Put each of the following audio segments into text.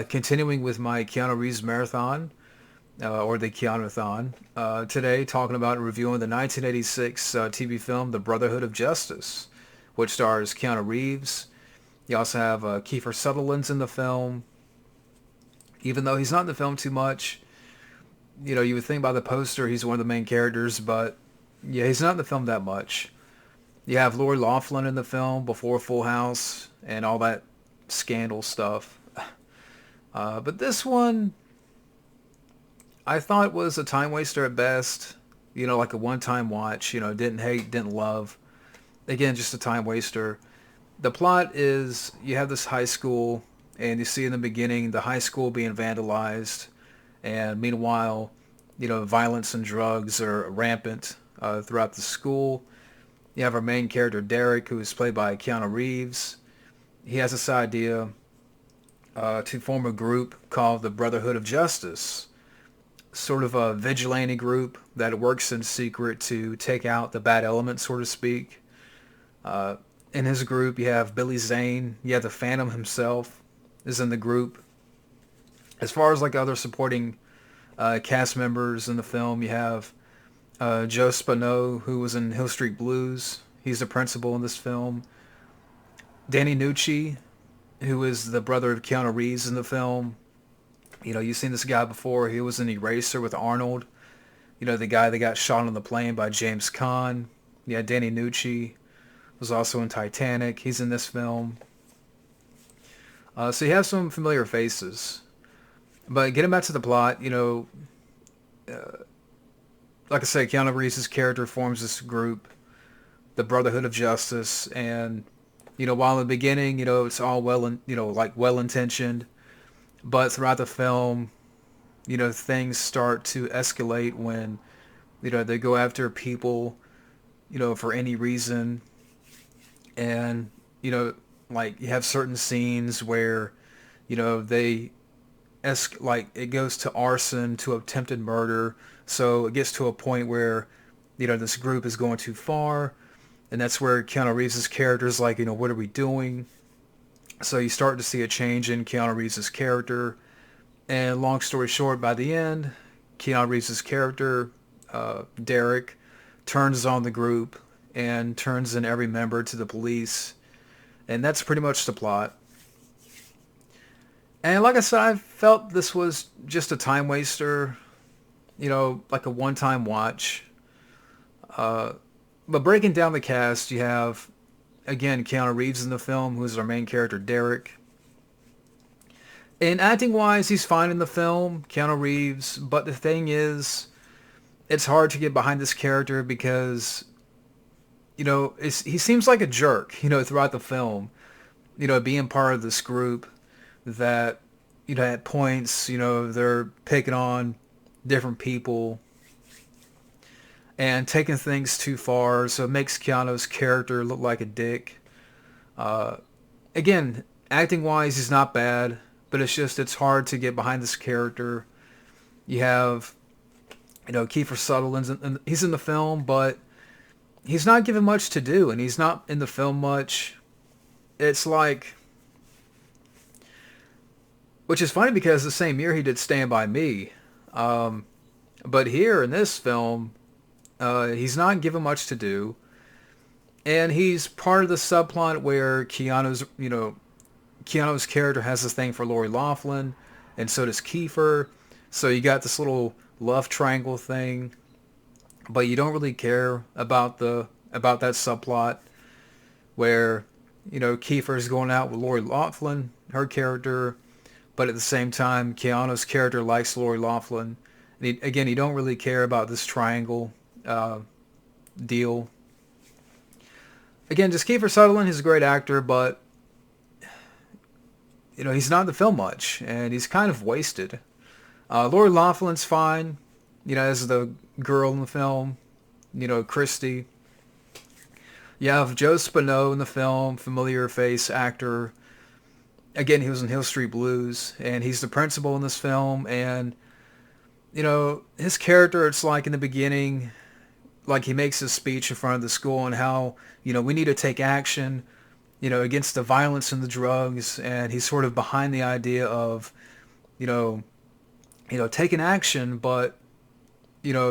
Continuing with my Keanu Reeves marathon, or the Keanu-Thon, today talking about and reviewing the 1986 TV film The Brotherhood of Justice, which stars Keanu Reeves. You also have Kiefer Sutherland's in the film. Even though he's not in the film too much, you would think by the poster he's one of the main characters, but yeah, he's not in the film that much. You have Lori Loughlin in the film before Full House and all that scandal stuff. But this one, I thought was a time waster at best. Like a one-time watch. Didn't hate, didn't love. Again, just a time waster. The plot is you have this high school, and you see in the beginning the high school being vandalized, and meanwhile, violence and drugs are rampant throughout the school. You have our main character Derek, who is played by Keanu Reeves. He has this idea to form a group called the Brotherhood of Justice, sort of a vigilante group that works in secret to take out the bad elements, so to speak. In his group, you have Billy Zane. You have the Phantom himself is in the group. As far as like other supporting cast members in the film, you have Joe Spano, who was in Hill Street Blues. He's the principal in this film. Danny Nucci, who is the brother of Keanu Reeves in the film. You've seen this guy before. He was in Eraser with Arnold. The guy that got shot on the plane by James Caan. Yeah, Danny Nucci was also in Titanic. He's in this film. So you have some familiar faces. But getting back to the plot, like I said, Keanu Reeves' character forms this group, the Brotherhood of Justice, and while in the beginning, it's all well intentioned, but throughout the film, things start to escalate when, they go after people, for any reason, and like you have certain scenes where, they it goes to arson, to attempted murder, so it gets to a point where, this group is going too far. And that's where Keanu Reeves' character is like, what are we doing? So you start to see a change in Keanu Reeves' character. And long story short, by the end, Keanu Reeves' character, Derek, turns on the group and turns in every member to the police. And that's pretty much the plot. And like I said, I felt this was just a time waster, like a one-time watch. But breaking down the cast, you have, again, Keanu Reeves in the film, who's our main character, Derek. And acting-wise, he's fine in the film, Keanu Reeves, but the thing is, it's hard to get behind this character because, he seems like a jerk, throughout the film, being part of this group that, at points, they're picking on different people and taking things too far, so it makes Keanu's character look like a dick. Again, acting-wise, he's not bad, but it's hard to get behind this character. You have, Kiefer Sutherland, and he's in the film, but he's not given much to do, and he's not in the film much. It's like, which is funny because the same year he did Stand By Me. But here in this film, he's not given much to do, and he's part of the subplot where Keanu's character has this thing for Lori Loughlin, and so does Kiefer. So you got this little love triangle thing, but you don't really care about that subplot where Kiefer's going out with Lori Loughlin, her character, but at the same time Keanu's character likes Lori Loughlin. And you don't really care about this triangle deal. Again, just Kiefer Sutherland, he's a great actor, but he's not in the film much, and he's kind of wasted. Lori Loughlin's fine, as the girl in the film, Christy. You have Joe Spano in the film, familiar face actor. Again, he was in Hill Street Blues, and he's the principal in this film, and his character, it's like in the beginning, like he makes his speech in front of the school on how, we need to take action against the violence and the drugs, and he's sort of behind the idea of, you know, taking action, but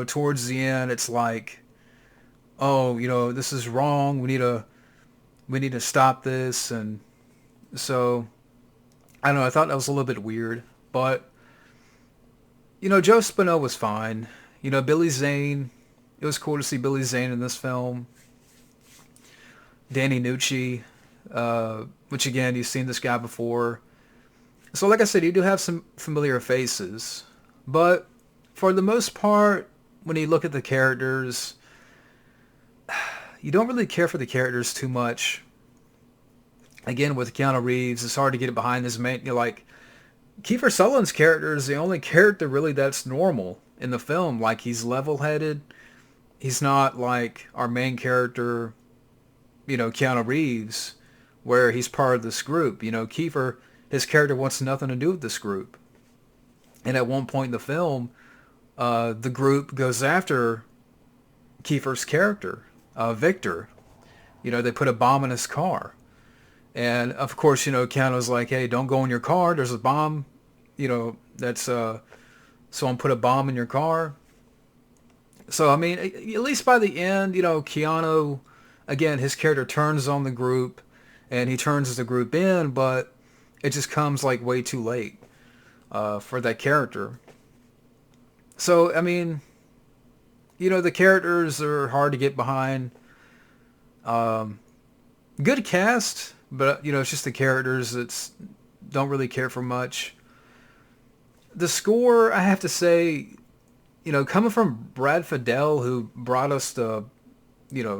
towards the end, it's like, oh, this is wrong. We need to stop this, and so I don't know. I thought that was a little bit weird, but Joe Spano was fine. Billy Zane. It was cool to see Billy Zane in this film. Danny Nucci, which again, you've seen this guy before. So like I said, you do have some familiar faces. But for the most part, when you look at the characters, you don't really care for the characters too much. Again, with Keanu Reeves, it's hard to get behind this man. Like, Kiefer Sutherland's character is the only character really that's normal in the film. Like, he's level-headed. He's not like our main character, Keanu Reeves, where he's part of this group. Kiefer, his character wants nothing to do with this group. And at one point in the film, the group goes after Kiefer's character, Victor. They put a bomb in his car. And of course, Keanu's like, hey, don't go in your car. There's a bomb, someone put a bomb in your car. So, I mean, at least by the end, Keanu, again, his character turns on the group and he turns the group in, but it just comes like way too late for that character. So, I mean, the characters are hard to get behind. Good cast, but, it's just the characters that don't really care for much. The score, I have to say, coming from Brad Fiedel, who brought us the,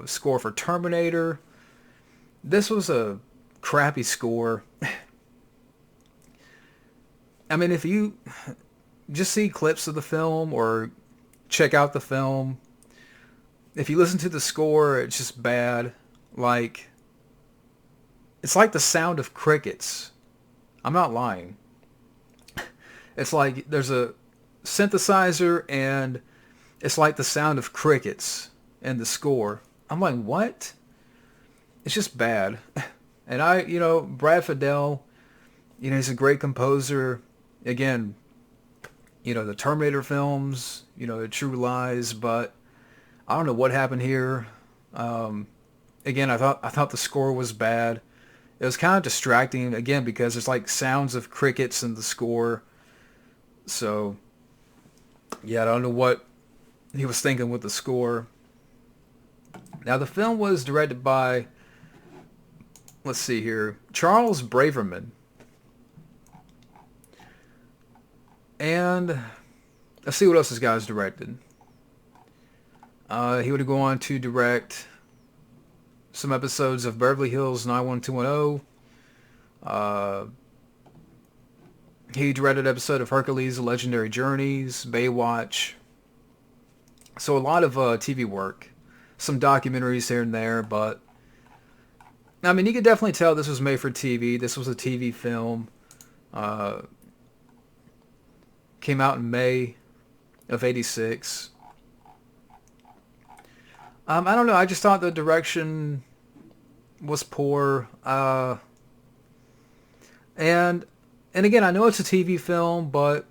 score for Terminator, this was a crappy score. I mean, if you just see clips of the film or check out the film, if you listen to the score, it's just bad. Like, it's like the sound of crickets. I'm not lying. It's like there's a synthesizer and it's like the sound of crickets in the score. I'm like, what? It's just bad. And Brad Fiedel, he's a great composer. Again, the Terminator films, True Lies, but I don't know what happened here. Again, I thought the score was bad. It was kind of distracting, again, because there's like sounds of crickets in the score. So, yeah, I don't know what he was thinking with the score. Now, the film was directed by, let's see here, Charles Braverman. And let's see what else this guy's directed. He would go on to direct some episodes of Beverly Hills 90210. He directed an episode of Hercules: The Legendary Journeys, Baywatch. So a lot of TV work. Some documentaries here and there, but I mean, you could definitely tell this was made for TV. This was a TV film. Came out in May of '86. I don't know. I just thought the direction was poor. And again, I know it's a TV film, but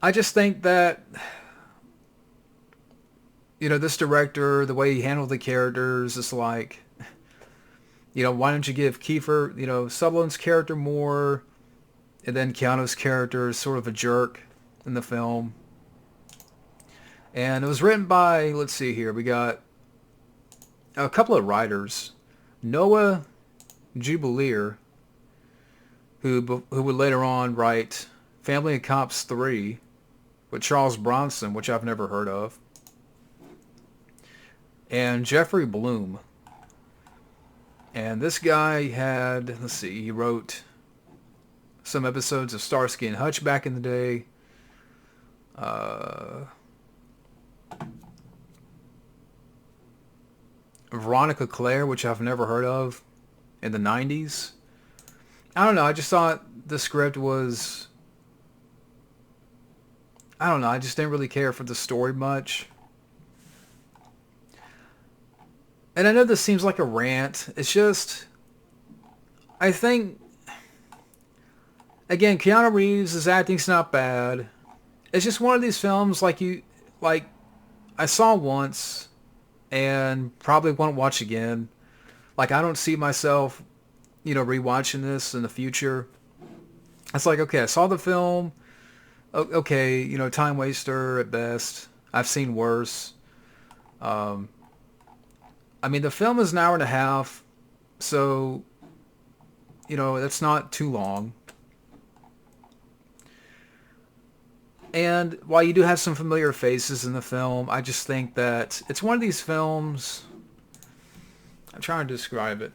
I just think that, this director, the way he handled the characters, is like, why don't you give Kiefer, Sutherland's character more, and then Keanu's character is sort of a jerk in the film. And it was written by, let's see here, we got a couple of writers. Noah Jubileer, who would later on write Family of Cops 3 with Charles Bronson, which I've never heard of. And Jeffrey Bloom. And this guy had, let's see, he wrote some episodes of Starsky and Hutch back in the day. Veronica Claire, which I've never heard of, in the 90s. I don't know, I just thought the script was, I don't know, I just didn't really care for the story much. and I know this seems like a rant. It's just, I think, again, Keanu Reeves' acting's not bad. It's just one of these films like I saw once and probably won't watch again. Like, I don't see myself, rewatching this in the future. It's like, okay, I saw the film. Okay, time waster at best. I've seen worse. Um, I mean, the film is an hour and a half, so, that's not too long. And while you do have some familiar faces in the film, I just think that it's one of these films. I'm trying to describe it.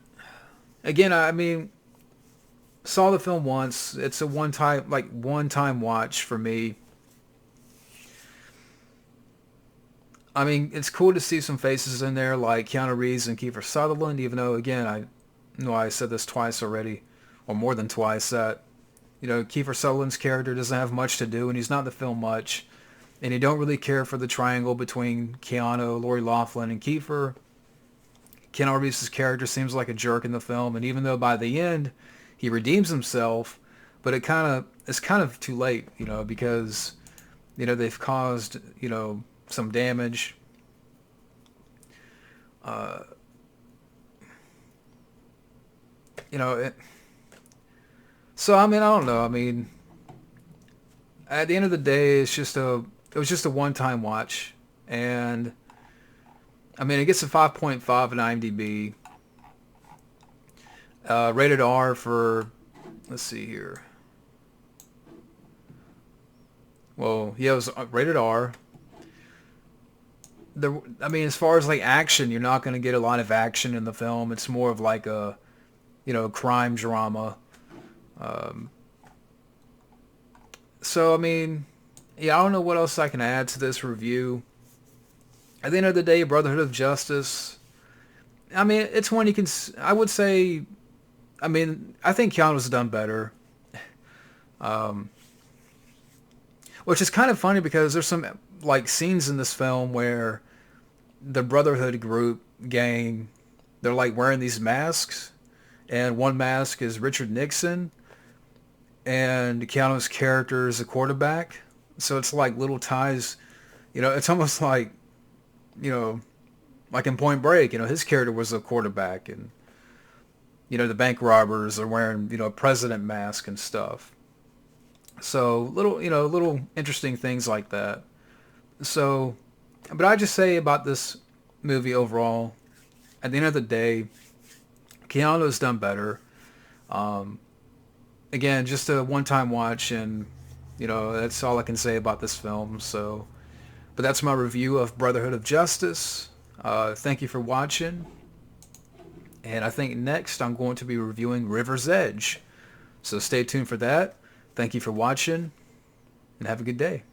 Again, I mean, saw the film once. It's a one time watch for me. I mean, it's cool to see some faces in there like Keanu Reeves and Kiefer Sutherland, even though, again, I know I said this twice already, or more than twice, that, Kiefer Sutherland's character doesn't have much to do, and he's not in the film much, and you don't really care for the triangle between Keanu, Lori Loughlin, and Kiefer. Keanu Reeves' character seems like a jerk in the film, and even though by the end he redeems himself, but it's kind of too late, because, they've caused, some damage. Uh, you know, it, so I mean, I don't know. I mean, at the end of the day, it was just a one-time watch, and I mean, it gets a 5.5 on IMDb. Rated R for, let's see here. Well, yeah, it was rated R. I mean, as far as like action, you're not going to get a lot of action in the film. It's more of like a, crime drama. Um, so, I mean, yeah, I don't know what else I can add to this review. At the end of the day, Brotherhood of Justice, I mean, it's one you can, I would say, I mean, I think Keanu's done better. Um, which is kind of funny because there's some, like, scenes in this film where the Brotherhood group, gang, they're, like, wearing these masks. And one mask is Richard Nixon. And Keanu's character is a quarterback. So it's like little ties. It's almost like, like in Point Break, his character was a quarterback. And, the bank robbers are wearing, a president mask and stuff. So little interesting things like that. So, but I just say about this movie overall, at the end of the day, Keanu's done better. Again, just a one-time watch, and that's all I can say about this film. So, but that's my review of Brotherhood of Justice. Thank you for watching, and I think next I'm going to be reviewing River's Edge. So stay tuned for that. Thank you for watching, and have a good day.